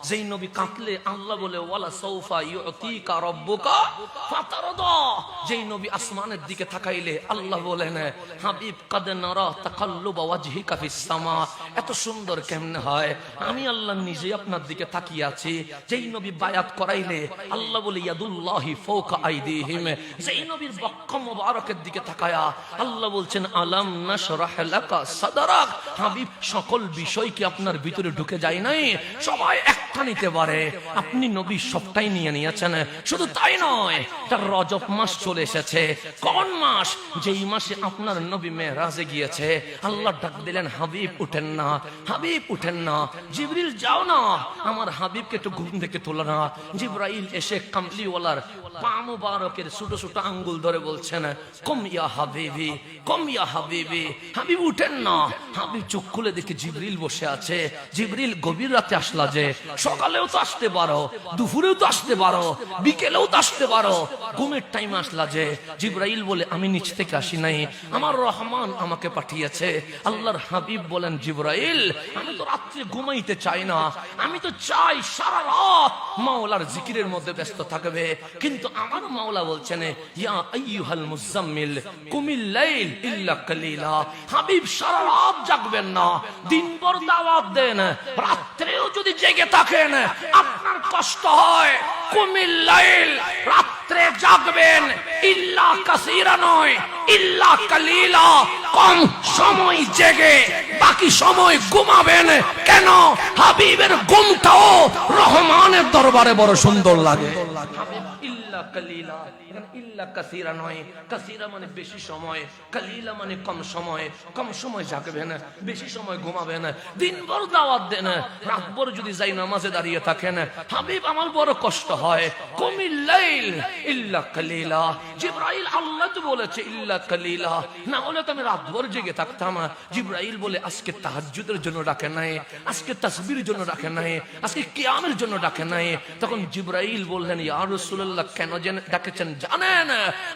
যেই নবী কাঁদলে আল্লাহ বলে ওয়ালা সাউফা ইউতিকা রাব্বুকা ফাতারদা, যেই নবী আসমানের দিকে তাকাইলে আল্লাহ বলেন হাবিব কাদ নারা তাকাল্লুবা ওয়াজহিকা ফিস সামা। এত সুন্দর কেমনে হয়, আমি আল্লাহ নিজে আপনার দিকে তাকিয়ে আছি। যেই নবী বায়াত করাইলে আল্লাহ বলে ইয়াদুল্লাহি ফাওকা আইদিহিম, যেই নবীর বক্ষ মোবারকের দিকে তাকায়া আল্লাহ বলছেন আলাম নাশরাহ লাকা সাদরাক। হাবিব সকল বিষয় কি আপনার ভিতরে ঢুকে যায় নাই? সবাই একটা নিতে পারে, আপনি নবী সবটাই নিয়ে নিয়েছেন। শুধু তাই নয়, তার রজব মাস চলে এসেছে। কোন মাস? যেই মাসে আপনার নবী মেরাজে গিয়েছে। আল্লাহ ডাক দিলেন হাবিব উঠেন না, হাবিব উঠেন না। জিবরিল যাও না, আমার হাবিবকে একটু ঘুম থেকে তোলো না। জিবরাইল এসে কামলিওয়ালার পা মুবারকের ছোট ছোট আঙ্গুল ধরে বলছেন কম ইয়া হাবিবি, কম ইয়া হাবিবি। হাবিব উঠেন না। হাবিব চোখ খুলে দেখে জিবরিল বসে আছে। জিবরিল গভীর রাতে আসলা যে, সকালেও তো আসতে পারো, দুপুরেও তো আসতে পারো, বিকেলেও তো আসতে পারো, ঘুমের টাইমে আসলা যে। জিবরাইল বলে আমি নিচ থেকে আসি নাই, আমার রহমান আমাকে পাঠিয়েছে। আল্লাহর হাবিব বলেন জিবরাইল আমি তো রাত্রে ঘুমাইতে চাই না, আমি তো চাই সারা রাত মাওলার জিকিরের মধ্যে ব্যস্ত থাকবে। কিন্তু আমার মাওলা বলছেন ইয়া আইয়ুহাল মুজাম্মিল কুমিল লাইল ইল্লা কালিলা। হাবিব সারা রাত জাগবেন না, দিনভর দাওয়াত দেন, রাত্রেও যদি জেগে থাকেন আপনার কষ্ট হয়। কুমিল লাইল, রাত্রে জাগবেন, ইল্লা কাসীরা নয়, ইল্লা কালিলা, কম সময় জেগে বাকি সময় ঘুমাবেন। কেন? হাবিবের ঘুমটাও রহমানের দরবারে বড় সুন্দর লাগে। হাবিব ইল্লা কালিলা, ইল্লা কাসীরা নয়, কাসীরা মানে বেশি সময়, কালিলা মানে কম সময়। কম সময় জাগবেন, বেশি সময় ঘুমাবেন, দিনভর দাওয়াত দেন, রাতভর যদি যাই নামাজে দাঁড়িয়ে থাকেন। হাবিব আমার বড় কষ্ট হয়। কুমিল লাইল ইল্লা কালিলা। জিবরাইল আল্লাহ তো বলেছে ইল্লা কালিলা, না হলে তো আমি রাতভর জেগে থাকতাম। জিবরাইল বলে আজকে তাহাজ্জুদের জন্য ডাকে নাই, আজকে তাসবির জন্য ডাকে নাই, আজকে কিয়ামের জন্য ডাকে নাই। তখন জিবরাইল বললেন ইয়া রাসূলুল্লাহ কেন ডাকেছেন জানেন?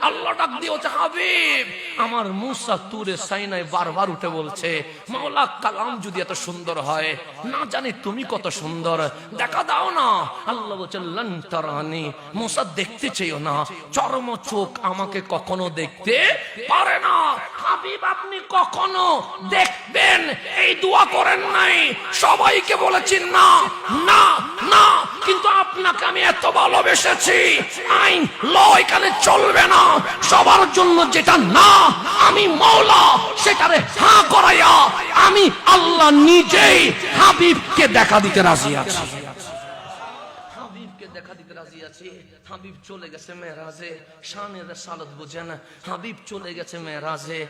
আল্লাহ ডাক দিয়েছে হাবিব আমার মুসা তুরে সাইনায় বারবার উঠে বলছে মাওলা কালাম যদি এত সুন্দর হয়, না জানি তুমি কত সুন্দর, দেখা দাও না। আল্লাহ বলছেন লান তারানি, মুসা দেখতে চেয়েও না, চরম চোখ আমাকে কখনো দেখতে পারে না। হাবিব আপনি কখনো দেখবেন এই দোয়া করেন নাই, সবাইকে বলেছেন না না না, কিন্তু আপনাকে আমি এত ভালোবেসেছি, আইন ল এখানে চলবে না। সবার জন্য যেটা না আমি মাওলা সেটারে হ্যাঁ করাইয়া আমি আল্লাহ নিজেই হাবিবকে দেখা দিতে রাজি আছি। হাবিবকে দেখা দিতে রাজি আছি। হাবিব চলে গেছে মেরাজে, শানের সালাত বুঝেন। হাবিব চলে গেছে মেরাজে,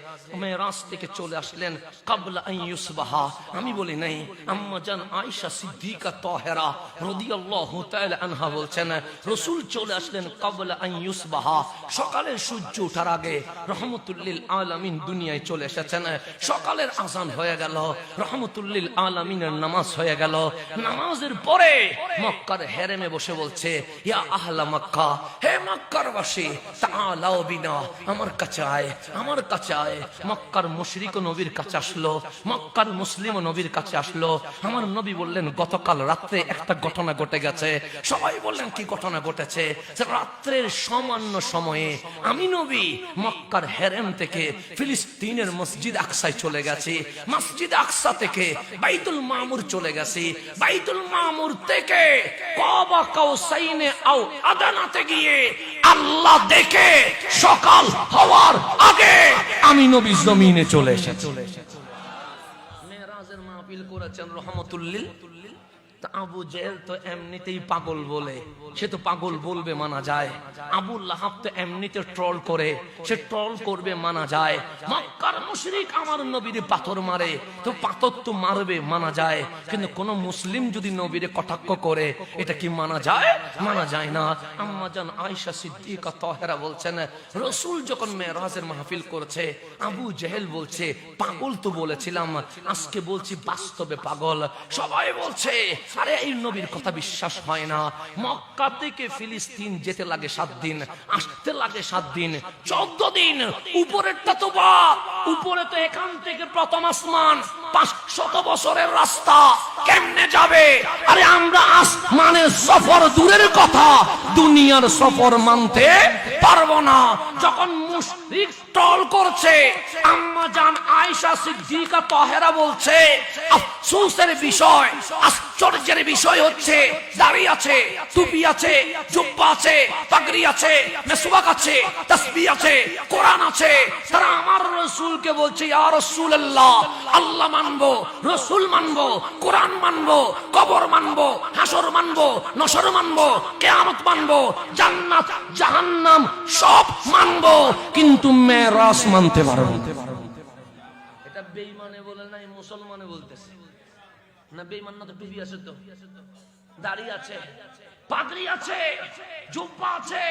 মেরাজ থেকে চলে আসলেন কাবলা আন ইউসবাহা। আমি বলি নাই, আম্মা জান আয়েশা সিদ্দিকা তাহেরা রাদিয়াল্লাহু তাআলা আনহা বলছেন রাসূল চলে আসলেন কাবলা আন ইউসবাহা, সকালের সূর্য ওঠার আগে। রহমাতুল লিল আলামিন দুনিয়ায় চলে এসেছেন। সকালের আযান হয়ে গেল, রহমাতুল লিল আলামিনের নামাজ হয়ে গেল। নামাজের পরে মক্কার হেরেমে বসে বলছে ইয়া আহলা মক্কা, হে মক্কার বাসী তাআলাও বিনা, আমার কাছে আয়, আমার কাছে আয়। মক্কার মুশরিক নবীর কাছে আসলো, মক্কার মুসলিম নবীর কাছে আসলো। আমার নবী বললেন গতকাল রাত্রে একটা ঘটনা ঘটে গেছে। সবাই বললেন কি ঘটনা ঘটেছে? রাত্রের সামান্য সময়ে আমি নবী মক্কার হেরেম থেকে ফিলিস্তিনের মসজিদ আকসায় চলে গেছি, মসজিদ আকসা থেকে বাইতুল মামুর চলে গেছি, বাইতুল মামুর থেকে কাবা কাউসাইনে আও আদানাতে গিয়ে আল্লাহ দেখে সকাল হওয়ার আগে আমি নবী জমিনে চলে এসেছি। মেরাজের মাহফিল করেছেন রহমাতুল লিল। আবু জেহেল তো এমনিতেই পাগল বলে, সে তো পাগল বলবে মানা যায়। আবু লাহাব তো এমনিতে ট্রল করে, সে ট্রল করবে মানা যায়। মক্কার মুশরিক আমার নবীর পাথর মারে, তো পাথর তো মারবে মানা যায়। কিন্তু কোন মুসলিম যদি নবীরে কটাক্ষ করে এটা কি মানা যায়? মানা যায় না। আম্মা জান আয়েশা সিদ্দিকা তাহেরা বলছেন রাসূল যখন মেরাজের মাহফিল করছে আবু জেহেল বলছে পাগল তো বলেছিলাম, আজকে বলছি বাস্তবে পাগল। সবাই বলছে আরে এই নবীর কথা বিশ্বাস হয় না। মক্কা থেকে ফিলিস্তিন যেতে লাগে 7 দিন, আসতে লাগে 7 দিন, 14 দিন। উপরেরটা তো বাপ, উপরে তো এখান থেকে প্রথম আসমান 500 বছরের রাস্তা, কেমনে যাবে? আরে আমরা আজ আসমানের সফর দূরের কথা, দুনিয়ার সফর মানতে পারবো না। যখন মুশরিক টল করছে, আম্মা জান আয়েশা সিদ্দিকা তাহেরা বলছে, আফসোসের বিষয়, আশ্চর্যের বিষয় হচ্ছে, দাড়ি আছে, টুপি আছে, জুব্বা আছে, পাগড়ি আছে, মেসওয়াক আছে, তাসবিহ আছে, কোরআন আছে, তারা আমার রাসূলকে বলছে, ইয়া রাসূলুল্লাহ, আল্লাহ মানবো, রাসূল মানবো, কোরআন মানবো, কবর মানবো, হাসর মানবো, নসর মানবো, কিয়ামত মানবো, জান্নাত জাহান্নাম সব মানবো, কিন্তু মেরাজ মানতে পারবো না। এটা বেঈমানে বলে নাই, মুসলমানে বলতেছে না। বেঈমান না তো টুপি আছে, তো দাড়ি আছে, পাগড়ি আছে, জুব্বা আছে,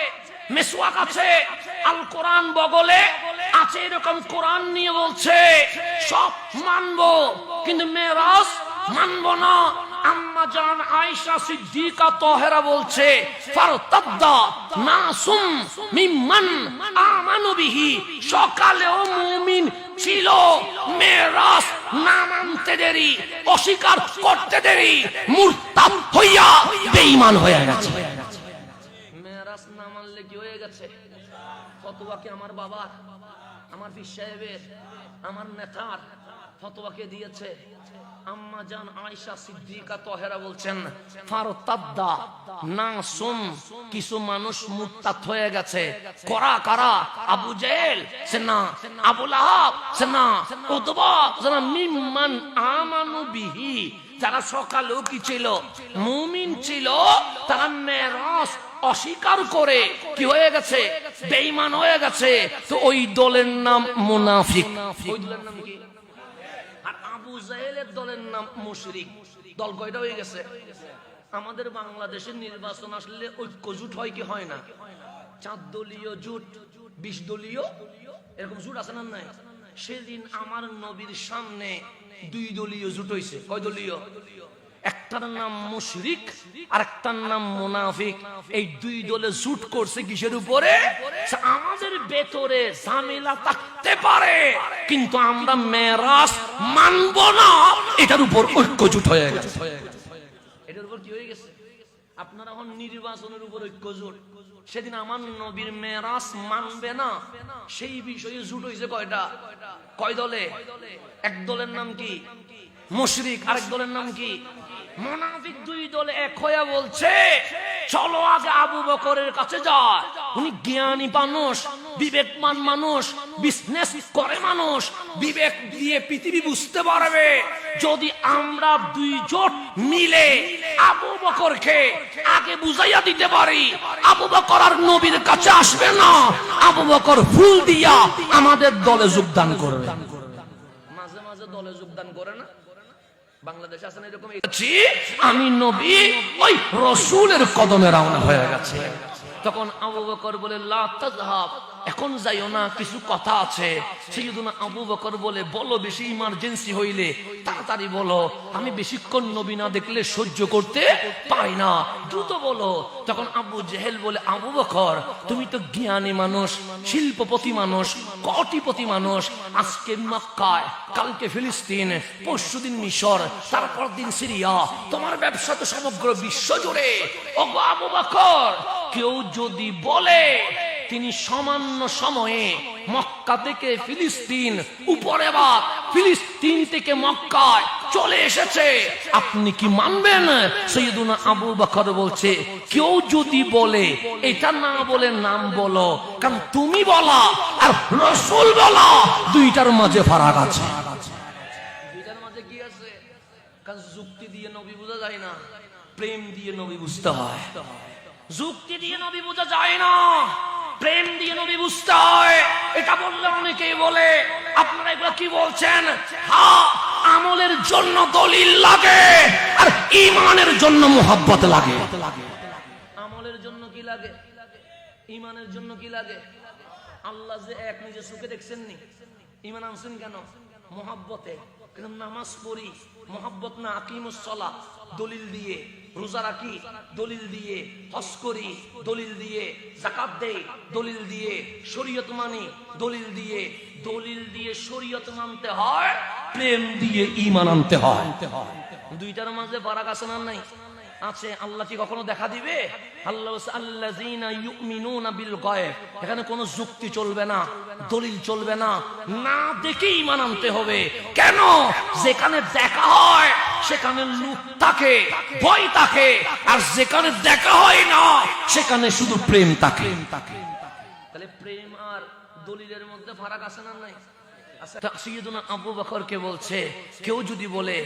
মিসওয়াক আছে, আল কোরআন বগলে আছে, এরকম কোরআন নিয়ে বলছে সব মানবো, কিন্তু মেরাজ মানবো না। আম্মা জান আয়েশা সিদ্দিকা তাহেরা বলছে, ফারতাদ্দা নাসুম মিম্মান আমানু বিহি, সকালেও মুমিন ছিল, মেরাজ না মানতে দেরি, অস্বীকার করতে দেরি, মুরতাদ হইয়া বেঈমান হয়ে গেছে। মেরাজ না মানলে কি হয়ে গেছে? ফতোয়া কি আমার বাবার, আমার পীর সাহেবের, আমার নেতার ফতোয়াকে দিয়েছে? আম্মা জান আয়েশা সিদ্দিকা তাহেরা বলছেন, ফারতাদ্দা নাসুম, কিছু মানুষ মুরতাদ হয়ে গেছে। করা কারা? আবু জেহেল সে না, আবু লাহাব সে না, উতবা সে না, মিম্মান আমানু বিহি, যারা সকালেও কি ছিল? মুমিন ছিল, তারা মেরাজ অস্বীকার করে কি হয়ে গেছে? বেঈমান হয়ে গেছে। তো ওই দলের নাম মুনাফিক। ওই দলের নাম কি? আর আবু জাহেলের দলের নাম মুশরিক। দল কয়টা হয়ে গেছে? আমাদের বাংলাদেশের নির্বাচন আসলে ঐক্য জোট হয় কি হয় না? 4 দলীয় জোট, 20 দলীয়, এরকম জোট আছে না নাই? সেদিন আমার নবীর সামনে 2 দলীয় জোট হইছে। কয় দলীয়? একটার নাম মুশরিক আর একটার নাম মুনাফিক। এই 2 দলে জোট করছে কিসের উপরে? আমাদের ভেতরে ঝামেলা থাকতে পারে, কিন্তু আমরা মেরাজ মানব না, এটার উপর ঐক্য জোট হয়ে গেছে। এটার উপর কি হয়ে গেছে? আপনারা এখন নির্বাচনের উপর ঐক্য জোট। সেদিন আমার নবীর মেরাজ মানবে না, সেই বিষয়ে জোট হইছে কয়টা? কয় দলে? এক দলের নাম কি? মুশরিক, আরেক দলের নাম কি? মুনাফিক। 2 দলে এক হয়ে বলছে, চলো আগে আবু বকরের কাছে যায়, উনি জ্ঞানী মানুষ, বিবেকমান মানুষ, বিজনেস করে মানুষ, বিবেক দিয়ে পৃথিবী বুঝতে পারবে। যদি আমরা 2 জোট মিলে আবু বকরকে আগে বুঝাইয়া দিতে পারি, আবু বকর আর নবীর কাছে আসবে না, আবু বকর ফুল দিয়া আমাদের দলে যোগদান করবে। মাঝে মাঝে দলে যোগদান করে না? বাংলাদেশে আছেন এরকম। আমি নবী ওই রাসূলের কদমে রওনা হয়ে গেছে। তখন আবু বকর বলে, লা তাযহাব, এখন যাইও না, কিছু কথা আছে। সাইয়্যিদুনা আবু বকর বলে, বলো, বেশি ইমার্জেন্সি হইলে তাড়াতাড়ি বলো, আমি বেশিক্ষণ নবী না দেখলে সহ্য করতে পারি না, দ্রুত বলো। তখন আবু জেহেল বলে, আবু বকর, তুমি তো জ্ঞানী মানুষ, শিল্পপতি মানুষ, কোটিপতি মানুষ, আজকে মক্কায়, কালকে ফিলিস্তিন, পরশুদিন মিশর, তারপর দিন সিরিয়া, তোমার ব্যবসা তো সমগ্র বিশ্ব জুড়ে। ওগো আবু বকর, কেউ যদি বলে তিনি সামান্য সময়ে মক্কা থেকে ফিলিস্তিন, উপরে বা ফিলিস্তিন থেকে মক্কায় চলে এসেছে, আপনি কি মানবেন? সাইয়্যিদুনা আবু বকর বলছে, কেউ যদি বলে, এটা না বলে নাম বলো, কারণ তুমি বলা আর রাসূল বলা 2টার মাঝে ফারাক আছে। 2টার মাঝে কি আছে? কারণ যুক্তি দিয়ে নবী বোঝা যায় না, প্রেম দিয়ে নবী বুঝতে হয়। যুক্তি দিয়ে নবী বোঝা যায় না, প্রেম দিয়ে নবী বুঝতে হয়। এটা বললে অনেকেই বলে, আপনারা এগুলো কি বলছেন? হ্যাঁ, আমলের জন্য দলিল লাগে আর ঈমানের জন্য মুহাব্বত লাগে। আমলের জন্য কি লাগে? ঈমানের জন্য কি লাগে? আল্লাহ যে এক, নিজে চোখে দেখছেন নি? ঈমান আনছেন কেন? মুহাব্বতে। কিন্তু নামাজ পড়ি মুহাব্বত না, আকিমুস সালাহ দলিল দিয়ে, রোজা রাখি দলিল দিয়ে, হজ করি দলিল দিয়ে, যাকাত দেই দলিল দিয়ে, শরীয়ত মানি দলিল দিয়ে। দলিল দিয়ে শরীয়ত মানতে হয়, প্রেম দিয়ে ঈমান আনতে হয়। 2টার মাঝে ফারাক আছে না নাই? আছে। আল্লাহ কি কখনো দেখা দিবে? আল্লাহ বলছে আল্লাযীনা ইউমিনুনা বিল গায়ব। এখানে কোনো যুক্তি চলবে না, দলিল চলবে না, না দেখে ঈমান আনতে হবে। কেন? যেখানে দেখা হয় সেখানে লুক থাকে, ভয় থাকে, আর যেখানে দেখা হয় না সেখানে শুধু প্রেম থাকে। তাহলে প্রেম আর দলিলের মধ্যে ফারাক আছে না নাই? সাইয়্যিদুনা আবু বকরকে বলছে, কেউ যদি বলে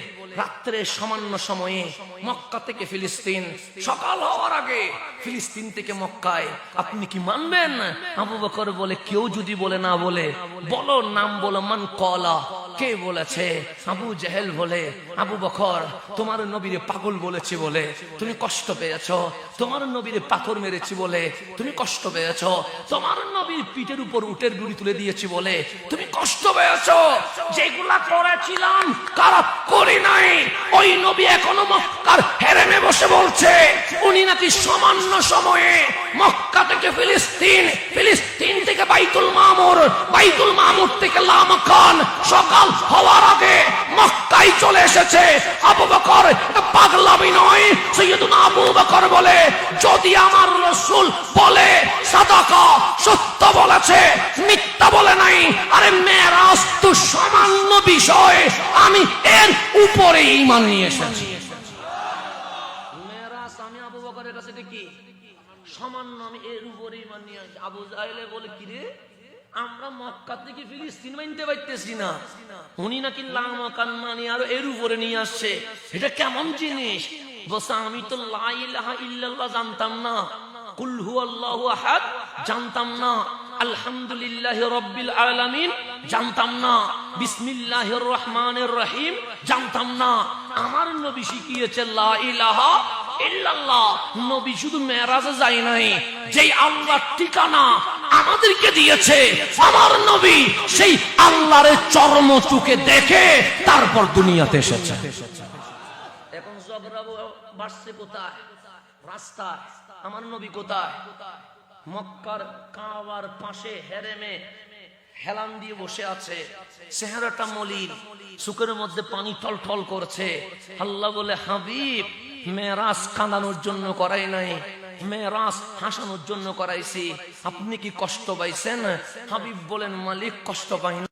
রাত্রে সামান্য সময়ে মক্কা থেকে ফিলিস্তিন, সকাল হওয়ার আগে ফিলিস্তিন থেকে মক্কায়, আপনি কি মানবেন? আবু বকর বলে, কেউ যদি বলে, না বলে বলো, নাম বলো, মান কলা, কে বলেছে? আবু জেহেল বলে, আবু বকর তোমার নবীরে পাগল বলেছি বলে তুমি কষ্ট পেয়েছো, তোমার নবীরে পাথর মেরেছি বলে তুমি কষ্ট পেয়েছো, তোমার নবীর পিঠের উপর উটের গুড়ি তুলে দিয়েছি বলে তুমি কষ্ট পেয়েছো। যেগুলা করেছিলাম খারাপ করি নাই। ওই নবী এখনো মক্কার হেরেমে বসে বলছে উনি নাকি সামান্য সময়ে মক্কা থেকে ফিলিস্তিন, ফিলিস্তিন থেকে বাইতুল মামুর, বাইতুল মামুর থেকে লামাকান, সকাল হওয়ার আগে মক্কায় চলে এসেছে। আবু বকর পাগলামি নয়। সাইয়্যিদুনা আবু বকর বলে, যদি আমার রাসূল বলে সাদাকা, সত্য বলেছে, মিথ্যা বলে নাই। আরে মেরাজ তো সামান্য বিষয়, আমি এর উপরে ঈমান নিয়ে এসেছি। মেরাজ আমি আবু বকরের কাছে কি সামান্য, আমি এর উপরে ঈমান নিয়ে আসি। আবু জাহেলে বলে, কি রে, আমরা মক্কা থেকে ফিলিস্তিন মানতে পারতেছি না, উনি নাকি লামাকান মানি আর এর উপরে নিয়ে আসছে, এটা কেমন জিনিস? বলছে, আমি তো লা ইলাহা ইল্লাল্লাহ জানতাম না, কুল হুয়াল্লাহু আহাদ জানতাম না, আলহামদুলিল্লাহি রাব্বিল আলামিন জানতাম না, বিসমিল্লাহির রহমানির রহিম জানতাম না। আমার নবী শিখিয়েছে লা ইলাহা ইল্লাল্লাহ। নবী শুধু মেরাজে যায় নাই, যেই আল্লাহর ঠিকানা আমাদেরকে দিয়েছে আমার নবী সেই আল্লাহর চরম চোখে দেখে তারপর দুনিয়াতে এসেছে। এখন ঝগড়া বাড়ছে কোথায়? রাস্তায়। আমার নবী কোথায়? মক্কার কাবার পাশে হেরেমে হেলান দিয়ে বসে আছে, চেহারাটা মলিন, চোখের মধ্যে পানি টলটল করছে। আল্লাহ বলে, হাবিব, মেরাজ কাঁদানোর জন্য করাই নাই, মেরাজ হাসানোর জন্য করাইছি। আপনি কি কষ্ট পাইছেন? হাবিব বলেন, মালিক কষ্ট পাই না।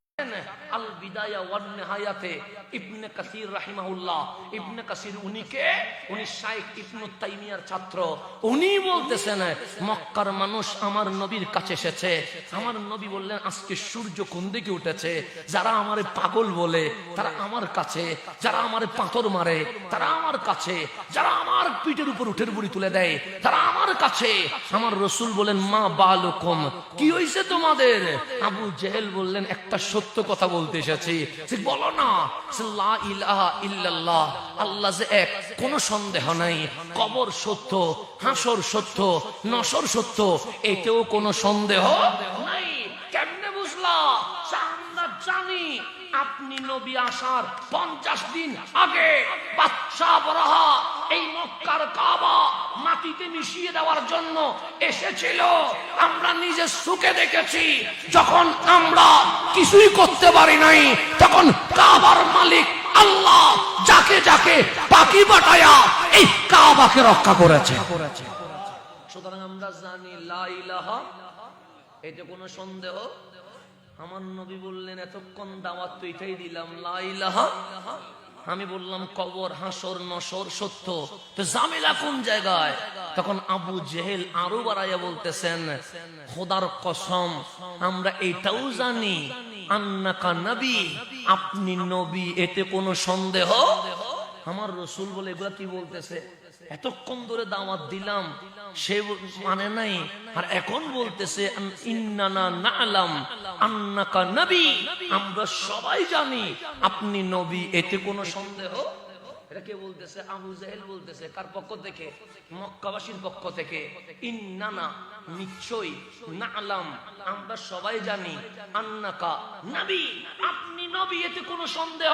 আল বিদায়া ওয়ান নিহায়াতে ইবনে কাসির রাহিমাহুল্লাহ, ইবনে কাসির উনিকে, উনি শাইখ ইবনে তাইমিয়ার ছাত্র, উনি বলতেছেন মক্কার মানুষ আমার নবীর কাছে এসেছে। আমার নবী বললেন, আজকে সূর্য কোন দিকে উঠেছে? যারা আমারে পাগল বলে তারা আমার কাছে, যারা আমারে পাথর মারে তারা আমার কাছে, যারা আমার পিঠের উপর উটের বুড়ি তুলে দেয় তারা আমার কাছে। আমার রাসূল বলেন, মা বালুকুম, কি হইছে তোমাদের? আবু জেহেল বললেন, একটা সত্য কথা বলতে এসেছি। বলো না। লা ইলাহা ইল্লাল্লাহ, আল্লাহ যে এক, কোনো সন্দেহ নাই। কবর সত্য, হাসর সত্য, নসর সত্য, এতেও কোনো সন্দেহ নাই। কেমনে বুঝলা? আমরা জানি আপনি নবী আসার 50 দিন আগে বাদশাহ বরাহা এই মক্কার কাবা মাটিতে মিশিয়ে দেওয়ার জন্য এসেছিল। আমরা নিজে চোখে দেখেছি। যখন আমরা কিছুই করতে পারি নাই, তখন কাবার মালিক আল্লাহ যাকে যাকে পাখি পাঠায়া এই কাবাকে রক্ষা করেছে। সুতরাং আমরা জানি লা ইলাহা, এতে কোনো সন্দেহ। আমার নবী বললেন, এতক্ষণ দাওয়াত তো এটাই দিলাম, লা ইলাহা। আমি বললাম কবর, হাসর, নসর সত্য, তো ঝামেলা কোন জায়গায়? তখন আবু জেহেল আরো বাড়াইয়া বলতেছেন, খোদার কসম, আমরা এটাও জানি আন্নাকা নবী, আপনি নবী, এতে কোনো সন্দেহ। আমার রাসূল বলে, এগুলা কি বলতেছে? এতক্ষণ ধরে দাওয়াত দিলাম, সে মানে নাই, আর এখন বলতেছে ইন্নানা না'লাম আন্নাকা নবী, আমরা সবাই জানি আপনি নবী, এতে কোনো সন্দেহ। এটা কে বলতেছে? আবু জাহেল বলতেছে। কার পক্ষ থেকে? মক্কাবাসীর পক্ষ থেকে। ইন্নানা, নিশ্চয়ই, না'লাম, আমরা সবাই জানি, আন্নাকা নবী, আপনি নবী, এতে কোনো সন্দেহ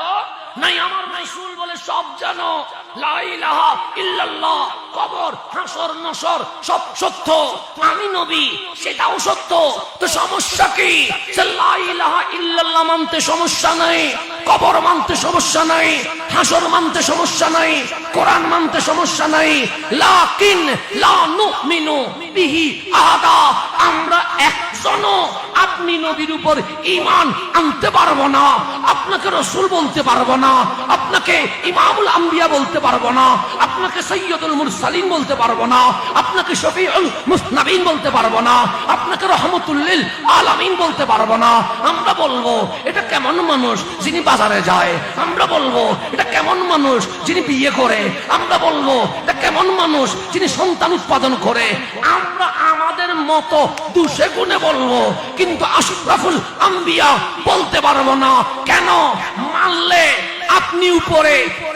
নাই। আমার রাসূল বলে, সব জানো, লা ইলাহা ইল্লাল্লাহ, কবর, হাসর, নসর সব সত্য, আমি নবী সেটাও সত্য, তো সমস্যা কি? লা ইলাহা ইল্লাল্লাহ মানতে সমস্যা নাই, কবর মানতে সমস্যা নাই, হাসর মানতে সমস্যা নাই, কোরআন মানতে সমস্যা নাই, লাকিন লা নুমিনু বিহি আহাদা, আমরা একজনও আপনি নবীর উপর ঈমান আনতে পারবো না, আপনাকে রাসূল বলতে পারবো না, আপনাকে ইমামুল আম্বিয়া বলতে পারবো না, আপনাকে সাইয়্যিদুল মুরসালিন বলতে পারবো না, আপনাকে শফিউল মুজনাবিন বলতে পারবো না, আপনাকে রহমাতুল লিল আলামিন বলতে পারবো না। আমরা বলবো এটা কেমন মানুষ যিনি বাজারে যায়, আমরা বলবো এটা কেমন মানুষ যিনি বিয়ে করে, আমরা বলবো এটা কেমন মানুষ যিনি সন্তান উৎপাদন করে, আমরা আমাদের মতো দুশে গুণে বলবো, কিন্তু আশরাফুল আম্বিয়া বলতে পারবো না। কেন? মানলে আপনি উপরে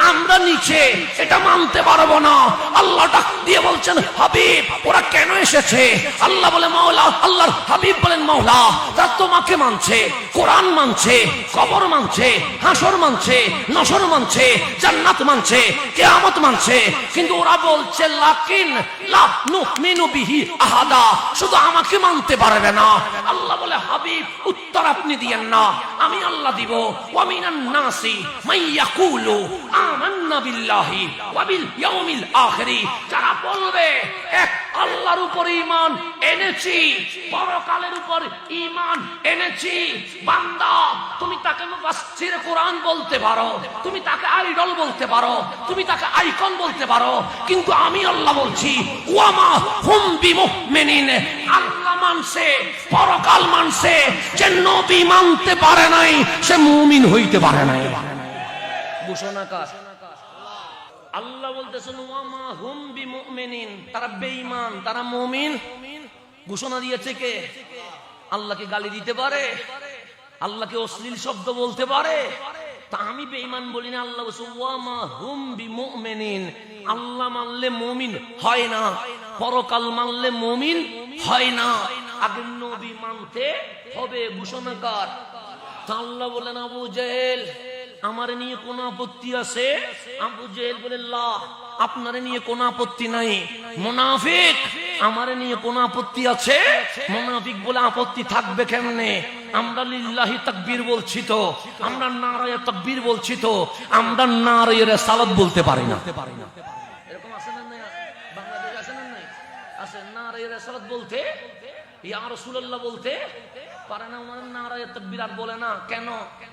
আমরা নিচে, এটা মানতে পারবো না। আল্লাহ ডাক দিয়ে বলছেন হাবিব ওরা কেন এসেছে? আল্লাহ বলে মাওলা, আল্লাহর হাবিব বলেন মাওলা তারা তোমাকে মানছে, কোরআন মানছে, কবর মানছে, হাসর মানছে, নসর মানছে, জান্নাত মানছে, কিয়ামত মানছে, কিন্তু ওরা বলছে লাকিন লা নুমিনু বিহি আহাদা, শুধু আমাকে মানতে পারবে না। আল্লাহ বলে হাবিব উত্তর আপনি দিয়েন না, আমি আল্লাহ দিব। ওয়া মিনান নাসি ইয়াকুলু আমান্না বিল্লাহি ওয়া বিল ইয়াউমিল আখিরি, যারা বলবে এক আল্লাহর উপর ঈমান এনেছি, পরকালের উপর ঈমান এনেছি। বান্দা তুমি তাকে মুফাসসির কোরআন বলতে পারো, তুমি তাকে আইডল বলতে পারো, তুমি তাকে আইকন বলতে পারো, কিন্তু আমি আল্লাহ বলছি ওয়া মা হুম বিমুমিনিন, আল্লাহ মানছে, পরকাল মানছে, যে নবী মানতে পারে নাই সে মুমিন হইতে পারে নাই। ঘোষণাকার আল্লাহ বলতেছেন ওয়া মা হুম বিমুমিনিন, তারা বেঈমান, তারা মুমিন। ঘোষণা দিয়েছে কে? আল্লাহকে গালি দিতে পারে, আল্লাহকে অশ্লীল শব্দ বলতে পারে, তা আমি বেঈমান বলি না। আল্লাহ বলছে ওয়া মা হুম বিমুমিনিন, আল্লাহ মানলে মুমিন হয় না, পরকাল মানলে মুমিন হয় না, আগে নবী মানতে হবে। ঘোষণাকার আল্লাহ বলেন আবু জেহেল আমার নিয়ে কোন আপত্তি আছে? আবু জেহেল বলে লা, আপনার নিয়ে কোন আপত্তি নাই। মুনাফিক আমার নিয়ে কোন আপত্তি আছে? মুনাফিক বলে আপত্তি থাকবে কেমনে? আমরা লিল্লাহি তাকবীর বলছি তো, আমরা নারায়ে তাকবীর বলছি তো, আমরা নারায়ে রিসালাত বলতে পারি না। এরকম আছে না? না বাংলাদেশে আছে না? নাই আছে। নারায়ে রিসালাত বলতে, ইয়া রাসূলুল্লাহ বলতে পারে না। ওনার নারায়ে তাকবীর আর বলে না। কেন?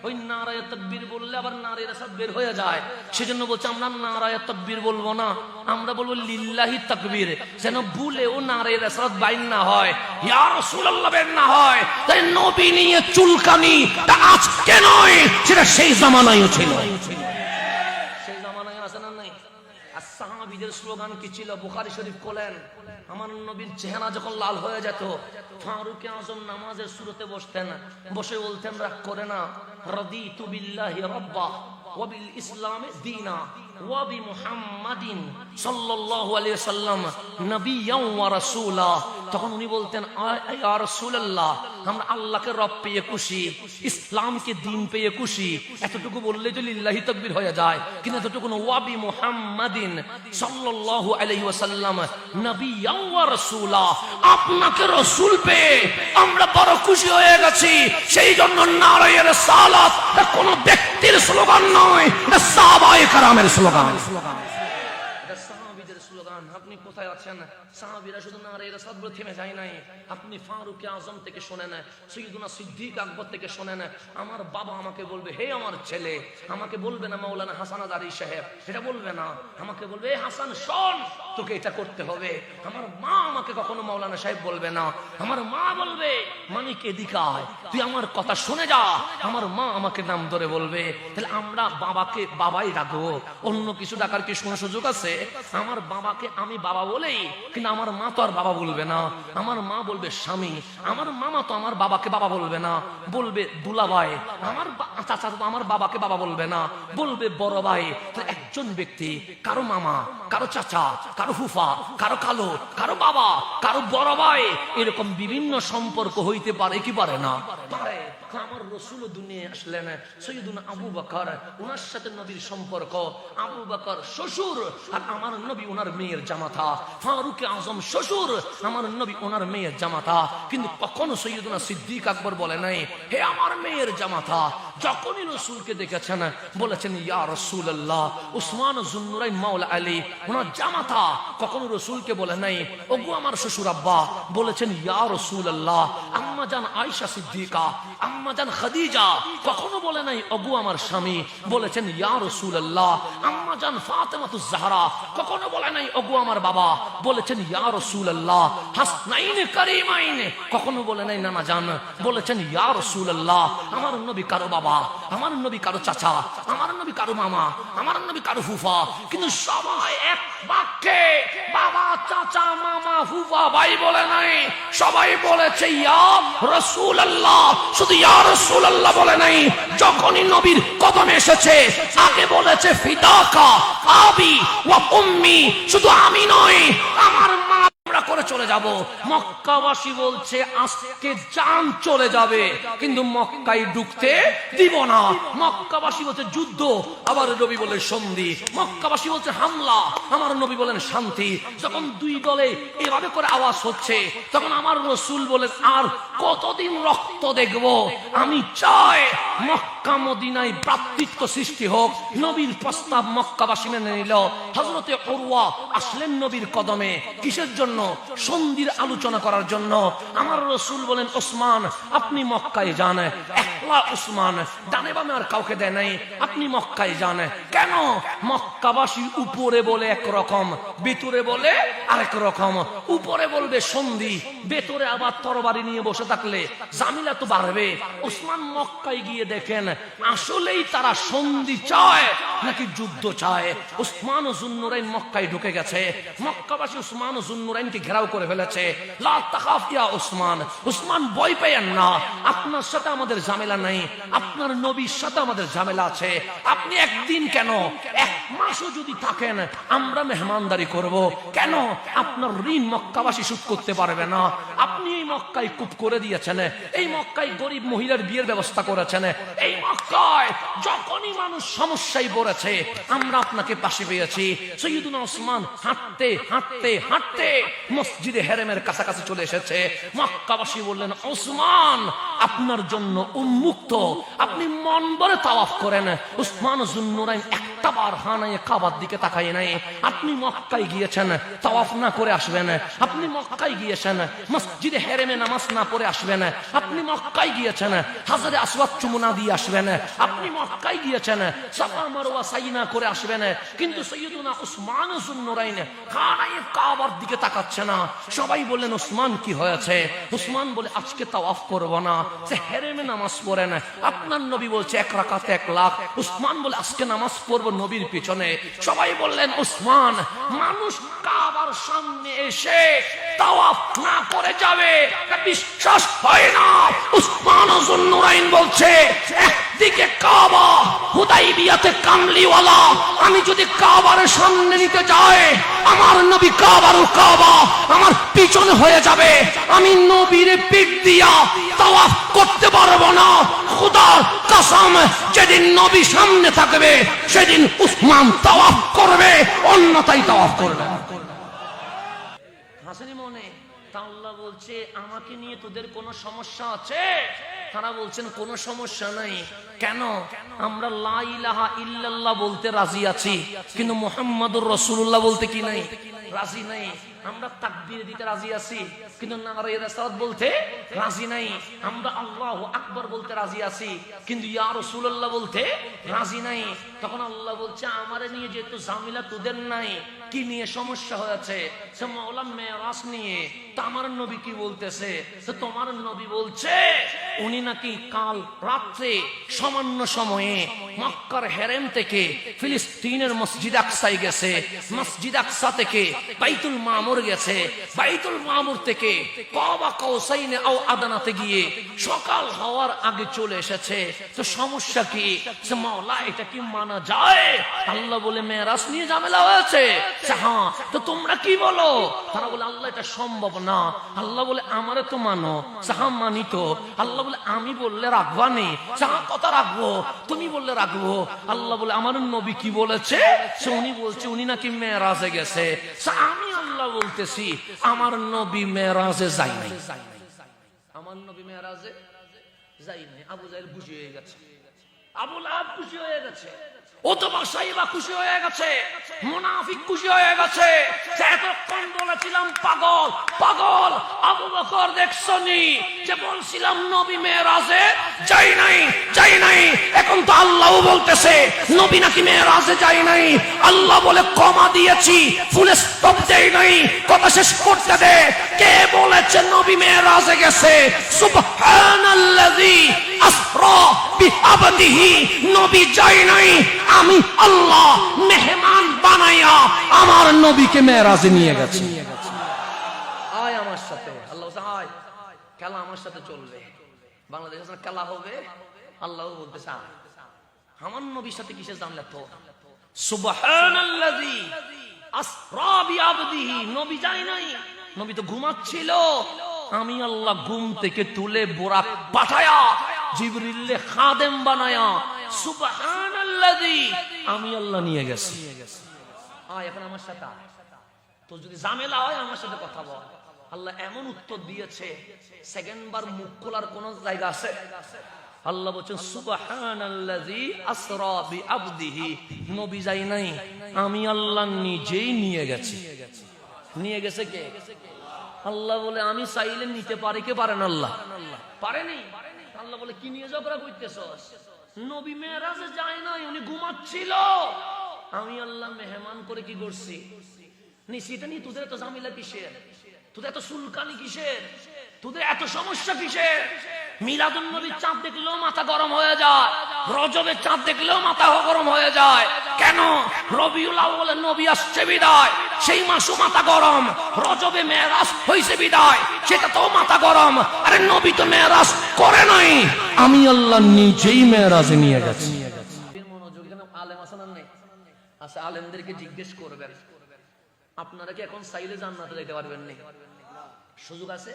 ওই নারায়ে তাকবীর বললে আবার নারায়ে রিসালাত বের হয়ে যায়, সেজন্য বলছে আমরা নারায়ে তাকবীর বলবো না, আমরা বলবো লিল্লাহি তাকবীর, যেন ভুলেও নারায়ে রিসালাত বাইন না হয়, ইয়া রাসূলুল্লাহ বের না হয়। তাই নবী নিয়ে চুলকানি তা আজকে নয়, সেটা সেই জামানায়ও ছিল। সেই জামানায় আছে না? নাই। আর সাহাবীদের স্লোগান কি ছিল? বুখারী শরীফ খোলেন, আমার নবীর চেহারা যখন লাল হয়ে যেত, ফারুক আজম নামাজের শুরুতে বসতেন, বসে বলতেন রাগ করে না, রাদিতু বিল্লাহি রাব্বা ওয়া বিল ইসলামি দীনা ওয়া বি মুহাম্মাদিন সাল্লাল্লাহু আলাইহি ওয়াসাল্লাম নবিয়্যান ওয়া রাসূলা। তখন উনি বলতেন ইয়া রাসূলুল্লাহ, আমরা আল্লাহকে রব পেয়ে খুশি, ইসলামকে দ্বীন পেয়ে খুশি। এতটুকু বললেই তো লিল্লাহি তাকবীর হয়ে যায়, কিন্তু এতটুকু ওয়া বি মুহাম্মাদিন সাল্লাল্লাহু আলাইহি ওয়াসাল্লাম নবিয়্যান ওয়া রাসূলা, আপনাকে রাসূল পেয়ে আমরা বড় খুশি হয়ে গেছি। সেই জন্য নারায়ে রিসালাত কোন ব্যক্তির স্লোগান নয়, এটা সাহাবায়ে কেরামের স্লোগান। এটা সাহাবীদের স্লোগান। আপনি কোথায় আছেন? সাহাবীরা শুধু নারায়ে রিসালাত বলে থেমে যায় নাই। আপনি ফারুক আজম থেকে শোনেন, সৈয়দুনা সিদ্দিক আকবর থেকে শোনেন, আমার বাবা আমাকে বলবে হে আমার ছেলে, আমাকে বলবে না মাওলানা হাসান আদারি সাহেব, এটা বলবে না, আমাকে বলবে এ হাসান শোন তোকে এটা করতে হবে। আমার মা আমাকে কখনো মাওলানা সাহেব বলবে না, আমার মা বলবে মানিক এদিকে আয়, তুই আমার কথা শুনে যা। আমার মা আমাকে নাম ধরে বলবে। তাহলে আমরা বাবাকে বাবাই ডাকবো, অন্য কিছু ডাকার কি কোনো সুযোগ আছে? আমার বাবাকে আমি বাবা বলেই, কিন্তু আমার মা তো আর বাবা বলবে না, আমার মা বলবে স্বামী, আমার মামা তো আমার বাবাকে বাবা বলবে না, বলবে দুলাভাই, আমার চাচা তো আমার বাবাকে বাবা বলবে না, বলবে বড় ভাই। তো একজন ব্যক্তি কারো মামা, কারো চাচা, কারো ফুফা, কারো খালো, কারো বাবা, কারো বড় ভাই, এরকম বিভিন্ন সম্পর্ক হইতে পারে কি পারে না? পারে। আমার রাসূল দুনিয়ায় আসলেন, সৈয়দুনা আবু বকর, ওনার সাথে নবীর সম্পর্ক, আবু বকর শ্বশুর আর আমার নবী ওনার মেয়ের জামাতা। জামাতা, ফারুক আজম শ্বশুর আমার নবী ওনার মেয়ের জামাতা। কিন্তু কখনো সৈয়দনা সিদ্দিক আকবর বলে নাই হে আমার মেয়ের জামাতা। যখনই রসুলকে দেখেছেন বলেছেন ইয়া রাসূলুল্লাহ। উসমান যুন্নুরাইন মাওলা আলী ওনার জামাতা, কখনো রসুলকে বলে নাই ওগো আমার শ্বশুর আব্বা, বলেছেন ইয়া রাসূলুল্লাহ। আম্মা জান আয়েশা সিদ্দিকা, আম্মা জান খাদিজা কখনো বলে নাই ওগো আমার স্বামী, বলেছেন ইয়া রাসূলুল্লাহ। আম্মা জান ফাতেমাতুজ জাহরা কখনো বলে নাই ওগো আমার বাবা, বলেছেন ইয়া রাসূলুল্লাহ। হাসনাইন কারিমাইন কখনো বলে নাই নানা জান, বলেছেন ইয়া রাসূলুল্লাহ। আমার নবী কারো বাবা, আমার নবী কারো চাচা, আমার নবী কারো মামা, আমার নবী কারো ফুফা, কিন্তু সবাই এক বাক্যে বাবা চাচা মামা ফুফা ভাই বলে নাই, সবাই বলেছে ইয়া রাসূলুল্লাহ। শুধু ইয়া রাসূলুল্লাহ বলে নাই, যখনই নবীর কদমে এসেছে আগে বলেছে ফিদাকা আবি ওয়া উম্মি। শুধু আমি নয়, আমার মা আমরা করে চলে যাব। মক্কাবাসী বলছে আজকে জান চলে যাবে, কিন্তু মক্কায় ঢুকতে দিব না। মক্কাবাসী বলছে যুদ্ধ, আবার নবী বলে সন্ধি। মক্কাবাসী বলছে হামলা, আমার নবী বলেন শান্তি। যখন দুই দলে এভাবে করে আওয়াজ হচ্ছে, তখন আমার রাসূল বলেন আর কতদিন রক্ত দেখব? আমি চাই মক্কা মদিনায় ভ্রাতৃত্ব সৃষ্টি হোক। নবীর প্রস্তাব মক্কাবাসী মেনে নিল। হযরতে উরওয়া আসলেন নবীর কদমে, কিসের জন্য? সন্ধির আলোচনা করার জন্য। আমার রাসূল বলেন ওসমান আপনি মক্কায় যান। একলা ওসমান, ডানে বামে আর কাউকে দেয় নাই, আপনি মক্কায় যান। কেন? মক্কাবাসী উপরে বলে একরকম, ভিতরে বলে আরেক রকম। উপরে বলবে সন্ধি, ভেতরে আবার তরবারি নিয়ে বসে থাকলে জামিলা তো বাড়বে। ওসমান মক্কায় গিয়ে দেখেন আসলেই তারা সন্ধি চায় নাকি যুদ্ধ চায়। উসমান যুন্নুরাইন মক্কায় ঢুকে গেছে। মক্কাবাসী উসমান যুন্নুরাইনকে ঘেরাও করে ফেলেছে। লা তাখাফ ইয়া উসমান, উসমান ভয় পেয়েন না, আপনার সাথে আমাদের ঝামেলা নাই, আপনার নবীর সাথে আমাদের ঝামেলা আছে। আপনি একদিন কেন, এক মাসও যদি থাকেন আমরা মেহমানদারি করব। কেন? আপনার ঋণ মক্কাবাসী শোধ করতে পারবে না। আপনি এই মক্কায় কূপ করে দিয়েছেন, এই মক্কায় গরিব মহিলার বিয়ের ব্যবস্থা করেছেন, এই মক্কায় যখনই মানুষ সমস্যায় পড়েছে আমরা আপনাকে পাশে পেয়েছি। সৈয়দুনা ওসমান হাঁটতে হাঁটতে হাঁটতে মসজিদে হেরেমের কাছাকাছি চলে এসেছে। মক্কাবাসী বললেন ওসমান আপনার জন্য উন্মুক্ত, আপনি মন ভরে তাওয়াফ করেন। উসমান যুন্নুরাইন একটা বার হানায়ে কাবার দিকে তাকায় নাই। আপনি মক্কায় গিয়েছেন, তাওয়াফ না করে আসবেন। আপনি মক্কায় গিয়েছেন, মসজিদে হেরেমে নামাজ না পড়ে আসবেন। আপনি মক্কায় গিয়েছেন, হাজারে আসওয়াদ চুমু না দিয়ে আসবেন। আপনি মক্কায় গিয়েছেন, সাফা মারওয়া সাই না করে আসবেন। কিন্তু সৈয়দুনা উসমান যুন্নুরাইন হানায়ে কাবার দিকে তাকাচ্ছে না। সবাই বললেন উসমান কি হয়েছে? উসমান বলে আজকে তাওয়াফ করব না, সে হেরেমে নামাজ পড়েন। আপনার নবী বলছে এক রাকাতে 1 লাখ। উসমান বলে আজকে নামাজ পড়ব নবীর পিছনে। সবাই বললেন উসমান মানুষ কাবার সামনে এসে তাওয়াফ না করে যাবে, বিশ্বাস হয় না। উসমান যুন্নুরাইন বলছে একদিকে কাবা, হুদাইবিয়াতে কামলিওয়ালা, আমি যদি কাবার সামনে নিতে যাই আমার নবী কাবার ও কাবা আমার পিছনে হয়ে যাবে, আমি নবীর পিঠ দিয়া তাওয়াফ করতে পারবো না। খোদার কসম যেদিন নবী সামনে থাকবে সেদিন উসমান তাওয়াফ করবে, অন্যথায় তাওয়াফ করবে। হাসিনি মনে তা আল্লাহ বলছে আমাকে নিয়ে তোদের কোনো সমস্যা আছে? তারা বলছেন কোনো সমস্যা নাই। কেন? আমরা লা ইলাহা ইল্লাল্লাহ বলতে রাজি আছি, কিন্তু মুহাম্মাদুর রাসূলুল্লাহ বলতে কি নাই? রাজি নাই। আমরা তাকবীর দিতে রাজি আছি, কিন্তু নারে রিসালাত বলতে রাজি নাই। আমরা আল্লাহু আকবার বলতে রাজি আছি, কিন্তু ইয়া রাসূলুল্লাহ বলতে রাজি নাই। তখন আল্লাহ বলছে আমারে নিয়ে যেহেতু ঝামেলা তোদের নাই, কি নিয়ে সমস্যা হয়েছে? সে মাওলা মেরাজ নিয়ে। তা আমার নবী কি বলতেছে? তো তোমার নবী বলছে উনি নাকি কাল রাত্রে সামান্য সময়ে মক্কার হেরেম থেকে ফিলিস্তিনের মসজিদ আকসায় গেছে, মসজিদ আকসা থেকে বাইতুল মামুর গেছে, বাইতুল মামুর থেকে কাবা কাউসাইনে আও আদানাতে গিয়ে সকাল হওয়ার আগে চলে এসেছে। তো সমস্যা কি? সে মাওলা এটা কি মানা যায়? আল্লাহ বলে মেরাজ নিয়ে ঝামেলা হয়েছে। হ্যাঁ, তো তোমরা কি বলো? তারা বলে আল্লাহ এটা সম্ভব না। আল্লাহ বলে আমারে তো মানো। সাহা মানি তো। আল্লাহ বলে আমি বললে রাখবা নি? সাহা কথা রাখবো, তুমি বললে রাখবো। আল্লাহ বলে আমার নবী কি বলেছে? উনি বলছে উনি নাকি মেরাজে গেছে। আমি আল্লাহ বলতেছি আমার নবী মেরাজে যায় নাই, আমার নবী মেরাজে যাই নাই। আবু জাহেল খুশি হয়ে গেছে, আবু লাহাব খুশি হয়ে গেছে, উতবা সাইবা খুশি হয়ে গেছে, মুনাফিক খুশি হয়ে গেছে। এতক্ষণ বলেছিলাম পাগল পাগল, আবু বকর দেখছনি যে বলছিলাম নবী মেরাজে যাই নাই যাই নাই, এখন তো আল্লাহও বলতেছে নবী নাকি মেরাজে যাই নাই। আল্লাহ বলে কমা দিয়েছি, ফুল স্টপ দেই নাই, কথা শেষ করতে দে। কে বলেছে নবী মেরাজে গেছে? সুবহানাল্লাযী আসরা বিআবদিহি, নবী যাই নাই, আমি আল্লাহ মেহমান বানাইয়া আমার নবীকে মেরাজে নিয়ে গেছি। আয় আমার সাথে, আল্লাহ আয়, খেলা আমার সাথে চলবে। বাংলাদেশে খেলা হবে, আল্লাহ বলতেছে আয় আমার নবীর সাথে। কিসে জানলে তো? সুবহানাল্লাযী আসরা বিআবদিহি, নবী যাই নাই, নবী তো ঘুমাচ্ছিল। আমি আল্লাহ ঘুম থেকে তুলে বোরাক পাঠায়া জিবরিলে খাদেম বানায়া সুবহানাল্লাযী আমি আল্লাহ নিয়ে গেছি। আয় এখন আমার সাথে, তো যদি ঝামেলা হয় আমার সাথে কথা বল। আল্লাহ এমন উত্তর দিয়েছে, সেকেন্ড বার মুখ খোলার কোন জায়গা আছে? আল্লাহ বলছেন সুবহানাল্লাযী আসরা বিআবদিহি, নবী যাই নাই, আমি আল্লাহ নিজেই নিয়ে গেছি। নিয়ে গেছে কে? আল্লাহ বলে আমি চাইলে নিতে পারি, কে পারেন? আল্লাহ পারেনি। আল্লাহ বলে কি নিয়ে ঝগড়া করতেছস? নবী মেরাজে যায় নাই, উনি ঘুমাচ্ছিল। আমি আল্লাহ মেহমান করে কি করছি? নিশ্চিত নি। তোদের এত ঝামেলা কিসের? তোদের এত সুলকানি কিসের? তোদের এত সমস্যা কিসের? মিলাদুন নবীর চাঁদ দেখলেও মাথা গরম হয়ে যায়, রজবের চাঁদ দেখলেও মাথা গরম হয়ে যায়। কেন? রবিউল আউয়ালে নবী আসছে বিদায়, সেই মাসও মাথা গরম। রজবে মেরাজ হইছে বিদায়, সেটা তো মাথা গরম। আরে নবী তো মেরাজ করে নাই, আমি আল্লাহ নিজেই মেরাজে নিয়ে গেছি। মনোযোগ এখানে আলেম আছেন না? আচ্ছা, আলেমদেরকে জিজ্ঞেস করবেন, আপনারা কি এখন চাইলে জান্নাতে যেতে পারবেন না? সুযোগ আছে?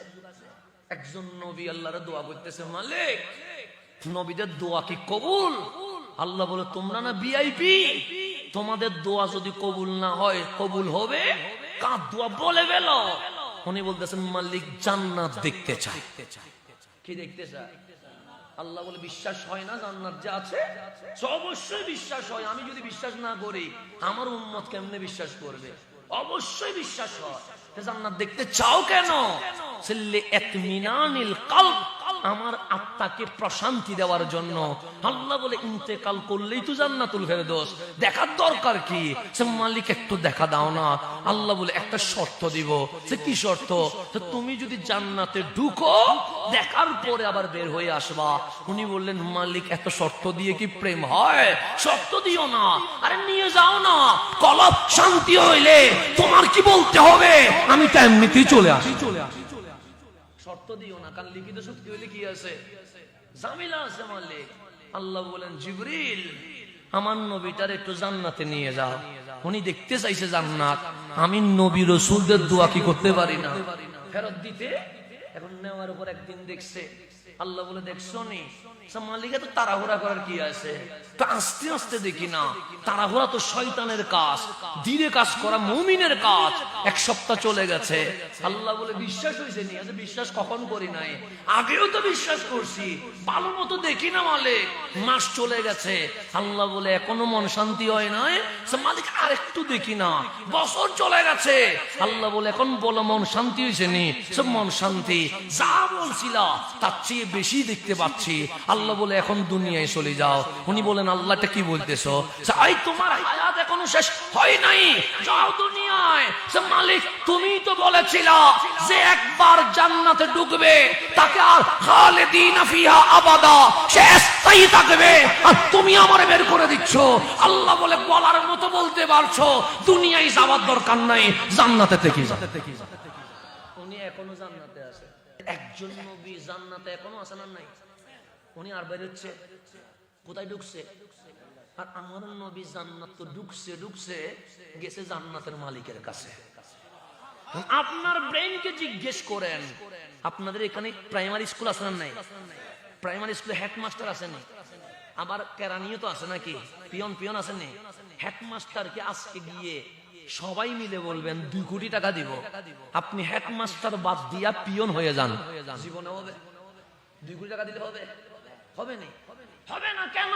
একজন নবী আল্লাহর দোয়া করতেছে, মালিক নবীদের দোয়া কি কবুল? আল্লাহ বলে তোমরা না ভিআইপি, তোমাদের দোয়া যদি কবুল না হয় কবুল হবে কার দোয়া বলে গেল? উনি বলতেছেন মালিক জান্নাত দেখতে চাই। কি দেখতে চাই? আল্লাহ বলে বিশ্বাস হয় না জান্নাত যে আছে? অবশ্যই বিশ্বাস হয়। আমি যদি বিশ্বাস না করি আমার উম্মত কেমনে বিশ্বাস করবে? অবশ্যই বিশ্বাস হয়। জান্নাত দেখতে চাও কেন? ইতমিনানিল কলব, আমার আত্মাকে প্রশান্তি দেওয়ার জন্য। আল্লাহ বলে ইন্তেকাল করলেই তো জান্নাতুল ফেরদৌস, দেখার দরকার কি? মালিক একটু দেখা দাও না। আল্লাহ বলে একটা শর্ত দিব। সে কি শর্ত? তুমি যদি জান্নাতে ঢুকো দেখার পরে আবার বের হয়ে আসবা। উনি বললেন মালিক এত শর্ত দিয়ে কি প্রেম হয়? শর্ত দিও না, আরে নিয়ে যাও না। কলব শান্তি হইলে তোমার কি বলতে হবে? আমি তো এমনিতেই চলে আসি। শর্ত দিও না, কারণ লিখিত সত্যি হইলে কি আছে? ঝামেলা আছে মালিক। আল্লাহ বলেন জিবরিল আমার নবীটার একটু জান্নাতে নিয়ে যাও। উনি দেখতে চাইছে জান্নাত। আমি নবী রাসূলদের দোয়া কি করতে পারি না ফেরত দিতে? এখন নেওয়ার উপর একদিন দেখছে, আল্লাহ বলে দেখছো নি মালিকা তো তাড়াহুড়া করার কি আছে? তো আস্তে আস্তে দেখি না। তাড়াহুড়া তো শয়তানের কাজ, ধীরে কাজ করা মুমিনের কাজ। এক সপ্তাহ চলে গেছে, আল্লাহ বলে বিশ্বাস হয়েছে নি? বিশ্বাস কখন করি নাই, আগেও তো বিশ্বাস করছি, ভালো মতো দেখি না মালিক। মাস চলে গেছে, আল্লাহ বলে এখনো মন শান্তি হয় নাই? মালিক আর একটু দেখি না। বছর চলে গেছে, আল্লাহ বলে এখন বলো মন শান্তি হয়েছে নি? সব মন শান্তি, যা বলছিল তার চেয়ে বেশি দেখতে পাচ্ছি। আল্লাহ বলে এখন দুনিয়ায় চলে যাও। উনি বলেন আল্লাহটা কি বলতেছো? তোমার হায়াত এখনো শেষ হয় নাই, যাও দুনিয়ায়। মালিক তুমি তো বলেছিলা যে একবার জান্নাতে ঢুকবে তাকে আর খালিদিনা ফিহা আবাদা, সে স্থায়ী থাকবে, আর তুমি আমারে বের করে দিচ্ছ। আল্লাহ বলে বলার মতো বলতে পারছো, দুনিয়ায় যাওয়ার দরকার নাই, জান্নাতে থেকে যাও। উনি এখনো জান্নাতে আছে। একজন নবী জান্নাতে এখনো আছে না নাই? উনি আর বের হচ্ছে, কোথায় ঢুকছে? আর আমার নবী জান্নাত তো ঢুকছে ঢুকছে গেছে জান্নাতের মালিকের কাছে। আপনার ব্রেইনকে জিজ্ঞেস করেন, আপনাদের এখানে প্রাইমারি স্কুল আছে না নাই? প্রাইমারি স্কুলে হেডমাস্টার আছে না? আবার কেরানিও তো আছে নাকি? পিয়ন আছে না? হেডমাস্টারকে আজকে গিয়ে সবাই মিলে বলবেন 2 কোটি টাকা দিব, আপনি হেডমাস্টার বাদ দিয়া পিয়ন হয়ে যান, জীবনে হবে? 2 কোটি টাকা দিলে হবে? হবে না, হবে না। কেন?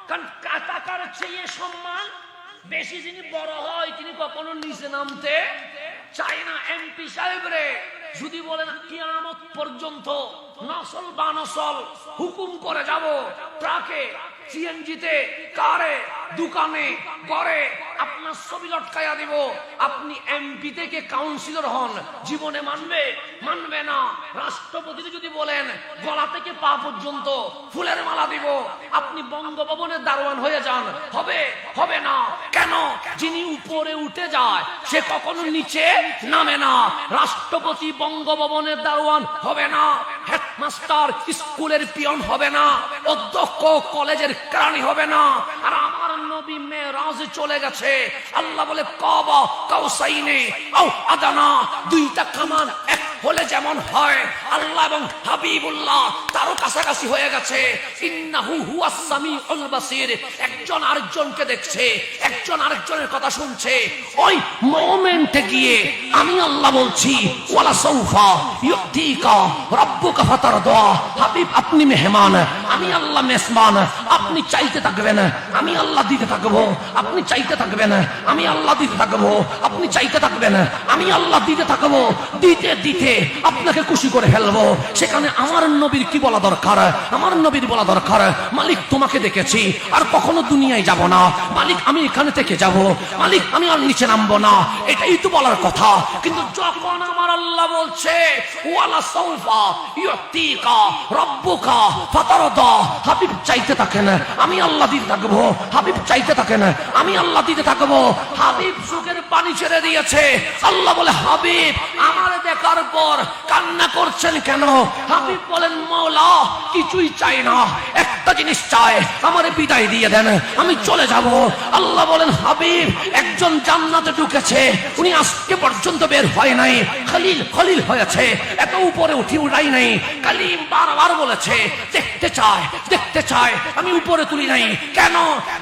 কারণ টাকার চেয়ে সম্মান বেশি। যিনি বড় হয় তিনি কখনো নিচে নামতে চায় না। এমপি সাহেব রে যদি বলেন কিয়ামত পর্যন্ত নসল বানসল হুকুম করে যাব, ট্রাকে, সিএনজিতে, কারে, দোকানে, ঘরে আপনার ছবি লটকাইয়া দিব, আপনি এমপি থেকে কাউন্সিলর হন, জীবনে মানবে? মানবে না। রাষ্ট্রপতিকে যদি বলেন গলা থেকে পা পর্যন্ত ফুলের মালা দিব, আপনি বঙ্গভবনের দারোয়ান হয়ে যান, হবে? হবে না। কেন? যিনি উপরে উঠে যায় সে কখনো নিচে নামে না। রাষ্ট্রপতি বঙ্গভবনের দারোয়ান হবে না, হেডমাস্টার স্কুলের পিয়ন হবে না, অধ্যক্ষ কলেজের কেরানি হবে না। আর আমার নবী মেরাজে চলে গেছে, আল্লাহ বলে কাবা কাউসাইনে আও আদানা, 2টা কামান এক হলে যেমন হয়, আল্লাহ এবং হাবিবুল্লাহ তারও কাছাকাছি হয়ে গেছে। ইন্নাহু হুয়াস সামিউল বাসির, একজন আরেকজনকে দেখছে, একজন আরেকজনের কথা শুনছে। ওই মোমেন্টে গিয়ে আমি আল্লাহ বলছি ওয়ালা সাউফা ইউতিকা রাব্বুকা ফাতারদা, হাবিব আপনি মেহমান, আমি আল্লাহ মেজবান, আপনি চাইতে থাকবেন, আমি আল্লাহ দিতে থাকবো, আপনি চাইতে থাকবেন, আমি আল্লাহ দিতে থাকবো, আপনি চাইতে থাকবেন, আমি আল্লাহ দিতে থাকবো। দিতে দিতে আপনাকে খুশি করে ফেলবো। সেখানে আমার নবীর কি বলা দরকার? আমার নবীর বলা দরকার মালিক তোমাকে দেখেছি, আর কখনো দুনিয়ায় যাব না, মালিক আমি এখানে থেকে যাব, মালিক আমি আর নিচে নামবো না, এটাই তো বলার কথা। কিন্তু যখন আমার আল্লাহ বলছে ওয়ালা সাউফা ইউতিকা রাব্বুকা ফাতারদা, হাবিব চাইতে থাকেন, আমি আল্লাহ দিতে থাকবো, হাবিব চাইতে থাকেন, আমি আল্লাহ দিতে থাকবো। হাবিব চোখের পানি ছেড়ে দিয়েছে। আল্লাহ বলে হাবিব আমার দেখার পর কান্না করছেন কেন? হাবিব বলেন মওলা কিছুই চাই না, একটা জিনিস চাই, আমারে বিদায় দিয়ে দেন, আমি চলে যাব। আল্লাহ বলেন হাবিব একজন জান্নাতে ঢুকেছে, উনি আজকে পর্যন্ত বের হয় নাই, খলিল খলিল হয়েছে, এত উপরে উঠি উঠাই নাই, কালিম বারবার বলেছে দেখতে চায়, দেখতে চায়, আমি উপরে তুলি নাই। কেন?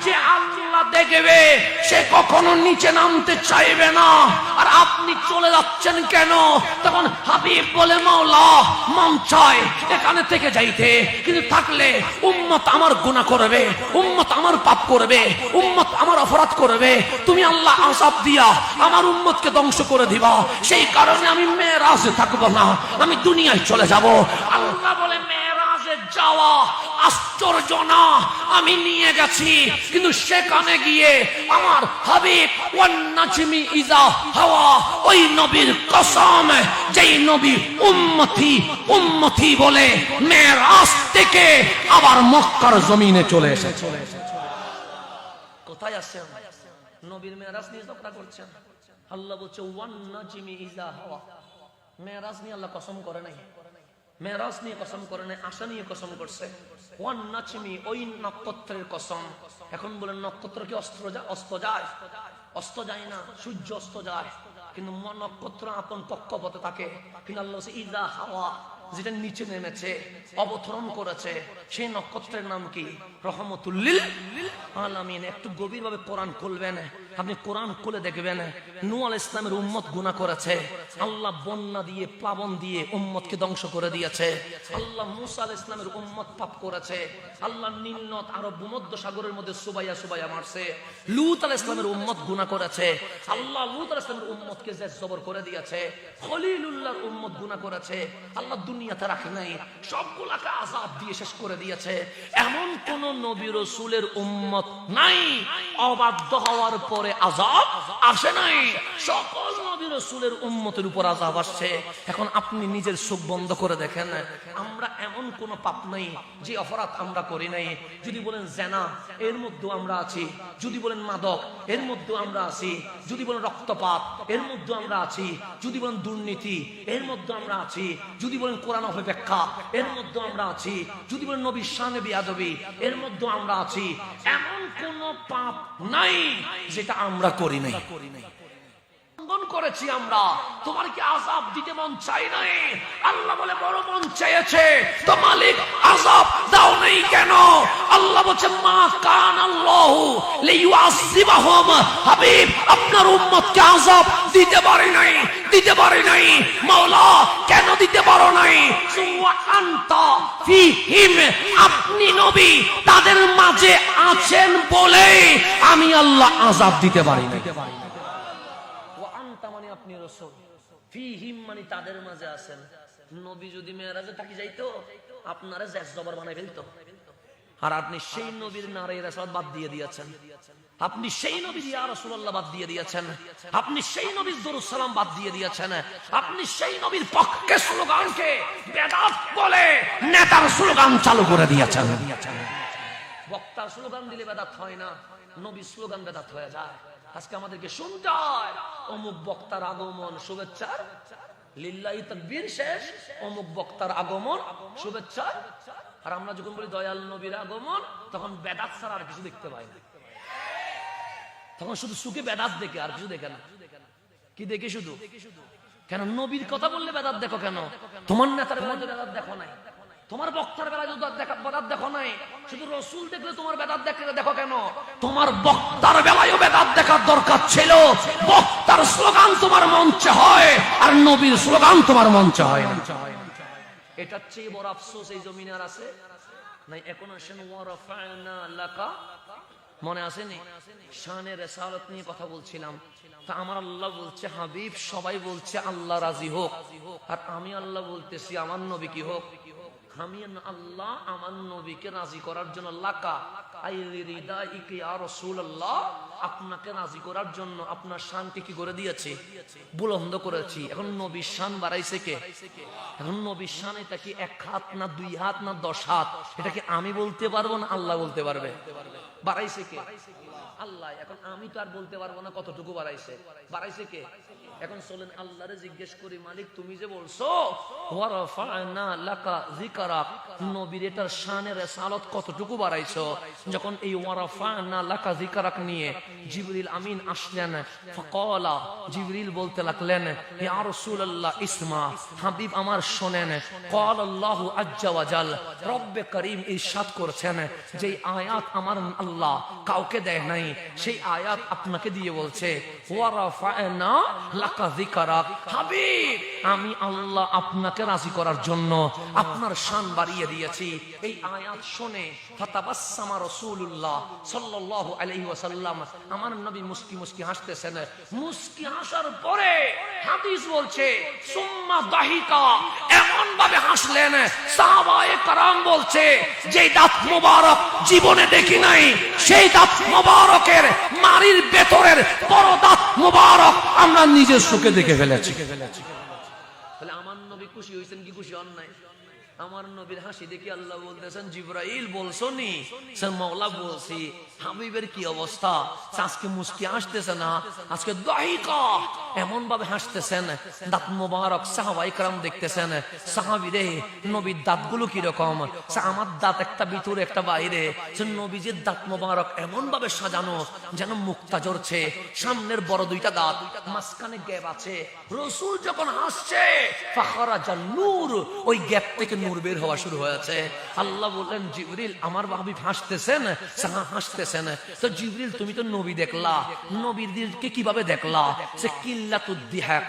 যে আল্লাহ দেখবে সে কখনো নিচে নামতে চাইবে না। আর আপনি চলে যাচ্ছেন কেন? তখন হাবিব বলে মাওলা মন চায় এখানে থেকে যাইতে, কিন্তু থাকলে উম্মত আমার গুনাহ করবে, উম্মত আমার পাপ করবে, উম্মত আমার অপরাধ করবে, তুমি আল্লাহ আযাব দিয়া আমার উম্মতকে ধ্বংস করে দিবা, সেই কারণে আমি মেরাজে থাকবো না, আমি দুনিয়ায় চলে যাব। আল্লাহ বলে মেরাজে যাওয়া আশ্চর্য না, আমি নিয়ে গেছি, কিন্তু সেখানে গিয়ে আমার হাবিব ওয়ান নাজমি ইজা হাওয়া, ওই নবীর কসম যেই নবী উম্মতি উম্মতি বলে মেরাজ থেকে আবার মক্কার জমিনে চলে এসেছে। কোথায় আছেন? নবীর মেরাজ নিয়ে ঝগড়া করছেন। আল্লাহ বলছে ওয়ান নাজমি ইজা হাওয়া, মেরাজ নিয়ে আল্লাহ কসম করে নাই, মেরাজ নিয়ে কসম করে নাই, আশা নিয়ে কসম করছে। ওয়ান নাজমি, ওই নক্ষত্রের কসম। এখন বলেন নক্ষত্র কি অস্ত যায়? অস্ত যায় না, সূর্য অস্ত যায়, কিন্তু নক্ষত্র আপন কক্ষপথে থাকে। কিন্তু আল্লাহ বলছে ইজা হাওয়া, যেটা নিচে নেমেছে, অবতরণ করেছে, সেই নক্ষত্রের নাম কি? রহমতুল লিল আলামিন। একটু গভীরভাবে কোরআন খুলবেন, আপনি কোরআন খুলে দেখবেন নূহ আলাইহিস সালামের উম্মত গুনাহ করেছে, আল্লাহ বন্যা দিয়ে প্লাবন দিয়ে উম্মতকে ধ্বংস করে দিয়েছে। আল্লাহ মূসা আলাইহিস সালামের উম্মত পাপ করেছে, আল্লাহ নীল নদ আরব ভূমধ্য সাগরের মধ্যে সুবাইয়া সুবাইয়া মারছে। লূত আলাইহিস সালামের উম্মত গুনাহ করেছে, আল্লাহ লূত আলাইহিস সালামের উম্মতকে জের জবর করে দিয়েছে। খলিলুল্লাহর উম্মত গুনাহ করেছে, আল্লাহ দুনিয়াতে রাখে নাই, সবগুলাকে আযাব দিয়ে শেষ করে দিয়েছে। এমন কোন নবী রাসূলের উম্মত নাই অবাধ্য হওয়ার পরে আযাব আসে নাই, সকল নবী রাসূলের উম্মতের উপর আযাব আসছে। এখন আপনি নিজের চোখ বন্ধ করে দেখেন, আমরা এমন কোন পাপ নাই যে অপরাধ আমরা করি নাই। যদি বলেন জেনা, এর মধ্যে আমরা আছি। যদি বলেন মাদক, এর মধ্যে আমরা আছি। যদি বলেন রক্তপাত, এর মধ্যে আমরা আছি। যদি বলেন দুর্নীতি, এর মধ্যে আমরা আছি। যদি বলেন কোরআন অপব্যাখ্যা, এর মধ্যে আমরা আছি। যদি বলেন নবীর শানে বিয়াদবি, এর মধ্যে আমরা আছি। এমন কোন পাপ নাই যেটা আমরা করি নাই। লঙ্ঘন করেছি আমরা, তোমার কি আযাব দিতে মন চাই নাই? আল্লাহ বলে বড় মন চেয়েছে, তো মালিক আযাব দাও নাই কেন? আল্লাহ বলছে মা কান আল্লাহু লিইউআযিবাহুম, হাবিব আপনার উম্মতকে আযাব দিতে পারে নাই, দিতে পারে নাই। মাওলা কেন দিতে পারো নাই? ওয়া আনতা ফীহিম, আপনি নবী তাদের মাঝে আছেন বলে আমি আল্লাহ আযাব দিতে পারি না। ওয়া আনতা মানে আপনি রাসূল, ফীহিম মানে তাদের মাঝে আছেন। নবী যদি মেরাজে থাকি যাইতো আপনারা জেস জবর বানাই ফেলতো, আর আপনি সেই নবীর নারে রাসূল বাদ দিয়ে দিয়েছেন, আপনি সেই নবীর ইয়া রাসূলুল্লাহ বাদ দিয়ে দিয়েছেন, আপনি সেই নবীর দরুদ সালাম বাদ দিয়ে দিয়েছেন, আপনি সেই নবীর পক্ষে স্লোগানকে বেদাত বলে নেতার স্লোগান চালু করে দিয়েছেন। বক্তার স্লোগান দিলে বেদাত হয় না, নবীর স্লোগান বেদাত হয়ে যায়। আজকে আমাদেরকে শুনতে হয় অমুক বক্তার আগমন শুভেচ্ছার লিল্লাহি তাকবীর শেষ, অমুক বক্তার আগমন শুভেচ্ছা। আর আমরা যখন বলি দয়াল নবীর আগমন, তখন বেদাত ছাড়া আর কিছু দেখতে পাই না, তখন শুধু সুখে বেদাত দেখে আর কিছু দেখে না। কি দেখে? শুধু কেন নবীর কথা বললে বেদাত দেখো কেন? তোমার নেতার বেলায় বেদাত দেখো নাই, তোমার বক্তার বেলায় বেদাত দেখো নাই, শুধু রসুল দেখলে তোমার বেদাত দেখো কেন? তোমার বক্তার বেলায়ও বেদাত দেখার দরকার ছিল। বক্তার স্লোগান তোমার মঞ্চে হয় আর নবীর স্লোগান তোমার মঞ্চে হয় না। এটার চেয়ে বড় আফসোস এই জমিনে আর আছে নাই? এখন আসেন ওয়ারাফা'না লাকা, মনে আসেনি? শানে রিসালাত নিয়ে কথা বলছিলাম, তা আমার আল্লাহ বলছে হাবিব সবাই বলছে আল্লাহ রাজি হোক, আর আমি আল্লাহ বলতেছি আমার নবী কি হোক। আমি আল্লাহ আমার নবীকে রাজি করার জন্য লাকা আই রিদাইকা ইয়া রাসূলুল্লাহ, আপনাকে রাজি করার জন্য আপনার শানকে কি করে দিয়েছি? বুলন্দ করেছি। এখন নবীর শান বাড়াইছে কে? এখন নবীর শান এটা কি 1 হাত না 2 হাত না 10 হাত? এটা কি আমি বলতে পারবো না আল্লাহ বলতে পারবে? বাড়াইছে কে? আল্লাহ। এখন আমি তো আর বলতে পারবো না কতটুকু বাড়াইছে, বাড়াইছে কে? এখন চলেন আল্লাহরে জিজ্ঞেস করি, মালিক তুমি যে বলছো ওয়ারাফা'না লাকা যিকরাক, নবীর এটার শানে রিসালাত কতটুকু বাড়াইছো? যখন এই ওয়ারাফা'না লাকা যিকরাক নিয়ে জিবরিল আমিন আসলেন, ফাকালা, জিবরিল বলতে লাগলেন ইয়া রাসূলুল্লাহ ইসমা, হাবিব আমার শুনেন, ক্বাল আল্লাহু আজ্জা ওয়া জাল, রব্বে করিম ইরশাদ করেছেন যে আয়াত আমার আল্লাহ কাউকে দেয় নাই, সেই আয়াত আপনাকে দিয়ে বলছে ওয়ারাফা'না লাকা যিকরাক, হাবিব আমি আল্লাহ আপনাকে রাজি করার জন্য আপনার শান বাড়িয়ে দিয়েছি। এই আয়াত শুনে ফাতাবাসসামা রাসূলুল্লাহ সাল্লাল্লাহু আলাইহি ওয়াসাল্লাম, আমার নবী মুস্কি মুস্কি হাসতেছেন। মুস্কি হাসার পরে হাদিস বলছে সুম্মা দাহিকা, এমন ভাবে হাসলেন সাহাবায়ে কেরাম বলছে যে দাঁত মোবারক জীবনে দেখি নাই, সেই দাঁত মোবারকের মাড়ির ভেতরের বড় দাঁত মোবারক আমরা নিজের চোখে দেখে ফেলেছি। তাহলে আমার নবী খুশি হয়েছেন কি খুশি হন নাই? আমার নবীর হাসি দেখি আল্লাহ বলতেছেন জিবরাইল বলছো নি? মাওলা বলছি হাবিবের কি অবস্থা, আজকে মুস্কি হাসতেছে না, আজকে দাহিকা এমন ভাবে হাসতেছেন, দাঁত মোবারক সাহাবায়ে কেরাম দেখতেছেন সাহাবীরে নবীর দাঁতগুলো কি রকম, আমার দাঁত একটা ভিতরে একটা বাইরে, নবীজির দাঁত মোবারক এমন ভাবে সাজানো যেন মুক্তা ঝরছে, সামনের বড় 2টা দাঁত, মাঝখানে গ্যাপ আছে। রাসূল যখন হাসছে ফাখারাজান নূর, ওই গ্যাপ থেকে নূর বের হওয়া শুরু হয়েছে। আল্লাহ বললেন জিবরিল আমার হাবিব হাসতেছেন, হাসতেছেন, তো জিবরিল তুমি তো নবী দেখলা, নবীদেরকে কিভাবে দেখলা? সে কিল্লাতুদ দিহাক,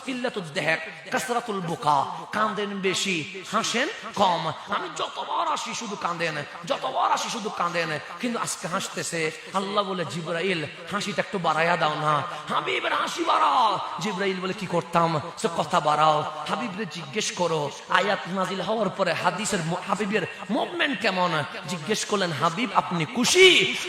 কিল্লাতুদ দিহাক কাসরাতুল বুকা, কাঁদেন বেশি হাসেন কম। আমি যতবার আসি শুধু কাঁদেন, যতবার আসি শুধু কাঁদেন, কিন্তু আজকে হাসতেছে। আল্লাহ বলে জিবরাইল হাসিটা একটু বাড়াইয়া দাও না, হাবিবের হাসি বাড়াও। জিবরাইল বলে কি করতাম? সে কথা বাড়াও, হাবিবরে জিজ্ঞেস করো আয়াত নাজিল হওয়ার পরে হাদিসের হাবিবের মুভমেন্ট কেমন। জিজ্ঞেস করলেন হাবিব আপনি খুশি?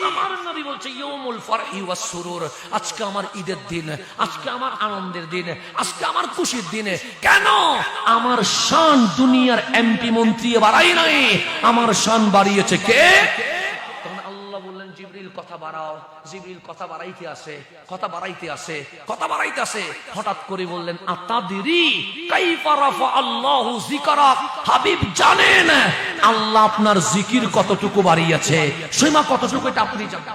আমার নবী বলছে ইয়াউমুল ফারহি ওয়াস সুরুর, আজকে আমার ঈদের দিন, আজকে আমার আনন্দের দিন, আজকে আমার খুশির দিন। কেন? আমার শান দুনিয়ার এমপি মন্ত্রী বাড়াই নাই, আমার শান বাড়িয়েছে কে? বললেন জিবরিল কথা বাড়াও। জিবরিল কথা বাড়াইতে আসে, কথা বাড়াইতে আসে, কথা বাড়াইতে আসে। হঠাৎ করে বললেন আতাদিরি কাইফা রাফা আল্লাহু যিকরাক, হাবিব জানেন আল্লাহ আপনার জিকির কতটুকু বাড়িয়েছে, সীমা কতটুকু এটা আপনি জানেন।